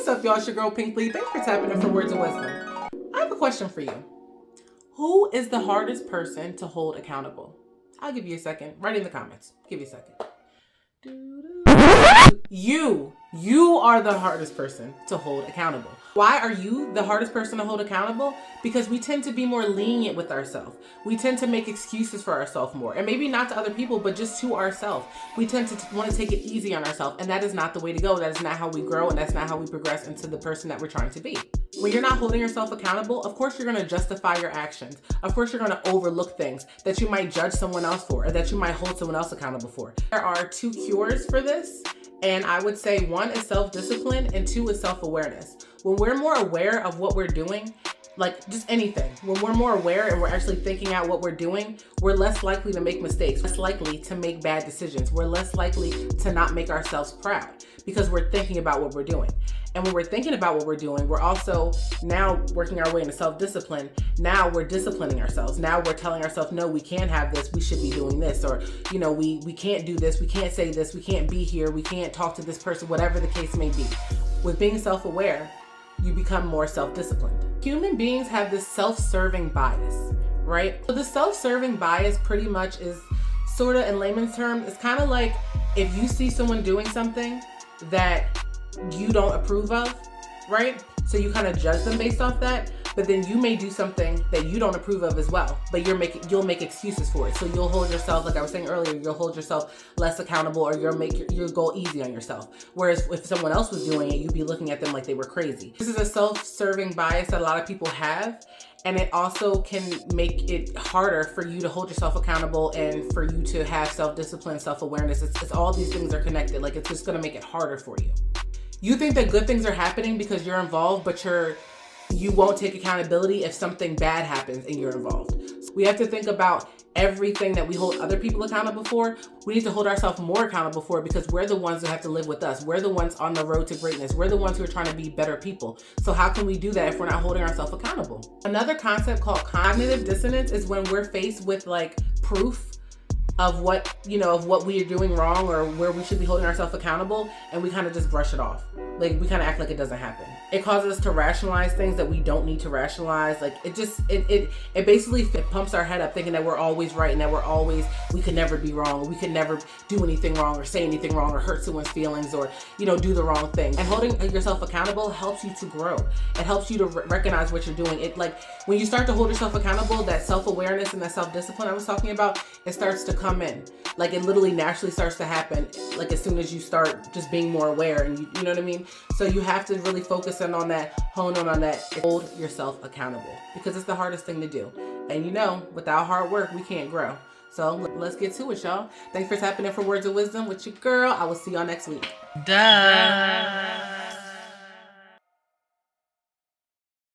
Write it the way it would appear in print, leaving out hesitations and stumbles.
What's up, y'all? It's your girl Pink Lee. Thanks for tapping in for Words of Wisdom. I have a question for you. Who is the hardest person to hold accountable? I'll give you a second. Write in the comments. Give you a second. You are the hardest person to hold accountable. Why are you the hardest person to hold accountable? Because we tend to be more lenient with ourselves. We tend to make excuses for ourselves more. And maybe not to other people, but just to ourselves. We tend to want to take it easy on ourselves. And that is not the way to go. That is not how we grow. And that's not how we progress into the person that we're trying to be. When you're not holding yourself accountable, of course you're going to justify your actions. Of course you're going to overlook things that you might judge someone else for, or that you might hold someone else accountable for. There are 2 cures for this. And I would say 1 is self-discipline and 2 is self-awareness. When we're more aware of what we're doing, like just anything, when we're more aware and we're actually thinking out what we're doing, we're less likely to make mistakes, less likely to make bad decisions. We're less likely to not make ourselves proud because we're thinking about what we're doing. And when we're thinking about what we're doing, we're also now working our way into self-discipline. Now we're disciplining ourselves. Now we're telling ourselves, no, we can't have this. We should be doing this. Or, you know, we can't do this. We can't say this. We can't be here. We can't talk to this person, whatever the case may be. With being self-aware, you become more self-disciplined. Human beings have this self-serving bias, right? So the self-serving bias pretty much is sort of, in layman's terms, it's kind of like if you see someone doing something that you don't approve of, right? So you kind of judge them based off that, but then you may do something that you don't approve of as well, but you'll make excuses for it. So you'll hold yourself, like I was saying earlier, you'll hold yourself less accountable, or you'll go easy on yourself. Whereas if someone else was doing it, you'd be looking at them like they were crazy. This is a self-serving bias that a lot of people have, and it also can make it harder for you to hold yourself accountable and for you to have self-discipline, self-awareness. It's all these things are connected. Like, it's just gonna make it harder for you. You think that good things are happening because you're involved, but you won't take accountability if something bad happens and you're involved. So we have to think about everything that we hold other people accountable for. We need to hold ourselves more accountable for, because we're the ones that have to live with us. We're the ones on the road to greatness. We're the ones who are trying to be better people. So how can we do that if we're not holding ourselves accountable? Another concept called cognitive dissonance is when we're faced with like proof of what we are doing wrong or where we should be holding ourselves accountable, and we kind of just brush it off. Like, we kind of act like it doesn't happen. It causes us to rationalize things that we don't need to rationalize. Like, it basically pumps our head up thinking that we're always right and that we could never be wrong. We could never do anything wrong or say anything wrong or hurt someone's feelings or, do the wrong thing. And holding yourself accountable helps you to grow. It helps you to recognize what you're doing. It, like, when you start to hold yourself accountable, that self-awareness and that self-discipline I was talking about, it starts to come in. Like, it literally naturally starts to happen, like, as soon as you start just being more aware, and you know what I mean? So you have to really focus in on that, hone in on that, hold yourself accountable, because it's the hardest thing to do. And without hard work, we can't grow. So let's get to it, y'all. Thanks for tapping in for Words of Wisdom with your girl. I will see y'all next week. Duh.